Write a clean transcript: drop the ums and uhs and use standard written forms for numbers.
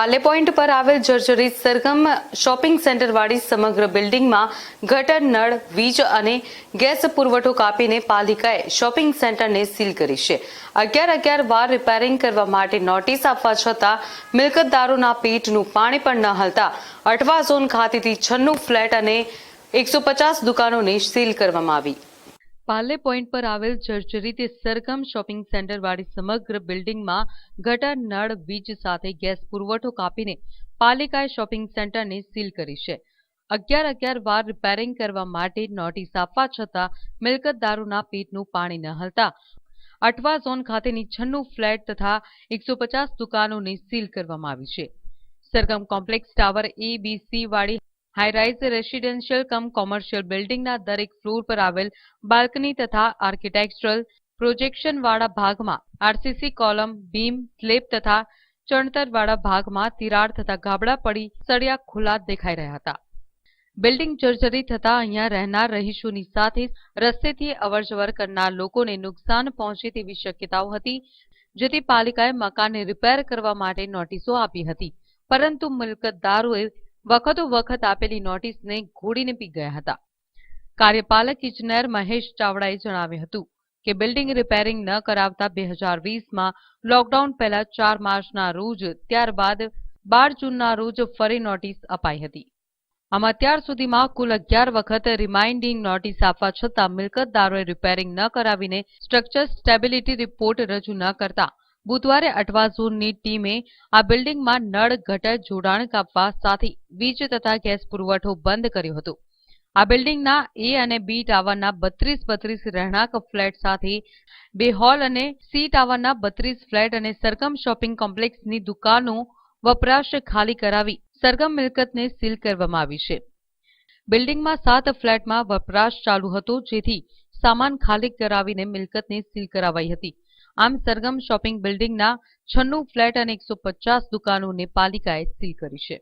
પાલે point પર આવેલ જર્જરિત સરગમ શોપિંગ સેન્ટરવાળી સમગ્ર બિલ્ડિંગમાં ગટર, નળ, વીજ અને ગેસ પુરવઠો કાપીને પાલિકાએ શોપિંગ સેન્ટરને સીલ કરી છે. 11 વાર રિપેરિંગ કરવા માટે નોટિસ આપવા છતાં મિલકતદારોના પેટનું પાણી પણ ન હલતા અઠવા ઝોન ખાતેથી 96 ફ્લેટ અને 150 દુકાનોને સીલ કરવામાં આવી. પાલે પોઈન્ટ પર આવેલ જર્જરિત સરગમ શોપિંગ સેન્ટરવાળી સમગ્ર બિલ્ડિંગમાં ગટર, નળ, વીજ સાથે ગેસ પુરવઠો કાપીને પાલિકાએ શોપિંગ સેન્ટરને સીલ કરી છે. 11 વાર રિપેરિંગ કરવા માટે નોટિસ આપવા છતાં મિલકતદારોના પેટનું પાણી ન હલતા અઠવા ઝોન ખાતેની 96 ફ્લેટ તથા 150 દુકાનોને સીલ કરવામાં આવી છે. Sargam complex tower A, B, C વાળી હાઈરાઇઝ રેસિડેન્શિયલ કમ કોમર્શિયલ બિલ્ડિંગના દરેક ફ્લોર પર આવેલ બાલ્કની તથા આર્કિટેક્ચરલ પ્રોજેક્શનવાળા ભાગમાં આરસીસી કોલમ, બીમ, સ્લેબ તથા ચણતરવાળા ભાગમાં તિરાડ તથા ગાબડા પડી સળિયા ખુલ્લા દેખાઈ રહ્યા હતા. બિલ્ડિંગ જર્જરિત થતા અહીંયા રહેનાર રહીશોની સાથે રસ્તેથી અવરજવર કરનાર લોકોને નુકસાન પહોંચે તેવી શક્યતાઓ હતી, જેથી પાલિકાએ મકાનને રિપેર કરવા માટે નોટિસો આપી હતી, પરંતુ મિલકતદારોએ વખતોવખત આપેલી નોટિસને ઘોડીને પી ગયા હતા. કાર્યપાલક ઇજનેર મહેશ ચાવડાએ જણાવ્યું હતું કે બિલ્ડિંગ રિપેરિંગ ન કરાવતા 2020માં લોકડાઉન પહેલા 4 માર્ચના રોજ, ત્યારબાદ 12 જૂનના રોજ ફરી નોટિસ અપાઈ હતી. આમ અત્યાર સુધીમાં કુલ 11 વખત રિમાઇન્ડિંગ નોટિસ આપવા છતાં મિલકતદારોએ રિપેરિંગ ન કરાવીને સ્ટ્રક્ચર સ્ટેબિલિટી રિપોર્ટ રજૂ ન કરતા બુધવારે અઠવા ઝોનની ટીમે આ બિલ્ડિંગમાં નળ, ગટર જોડાણ કાપવા સાથે વીજ તથા ગેસ પુરવઠો બંધ કર્યો હતો. આ બિલ્ડિંગના A અને B ટાવરના 32 રહેણાંક ફ્લેટ સાથે 2 હોલ અને C ટાવરના 32 ફ્લેટ અને સરગમ શોપિંગ કોમ્પ્લેક્સની દુકાનો વપરાશ ખાલી કરાવી સરગમ મિલકતને સીલ કરવામાં આવી છે. બિલ્ડિંગમાં 7 ફ્લેટમાં વપરાશ ચાલુ હતો, જેથી સામાન ખાલી કરાવીને મિલકતને સીલ કરાવાઈ હતી. આમ સરગમ શોપિંગ બિલ્ડિંગના 96 ફ્લેટ અને 150 દુકાનોને પાલિકાએ સીલ કરી છે.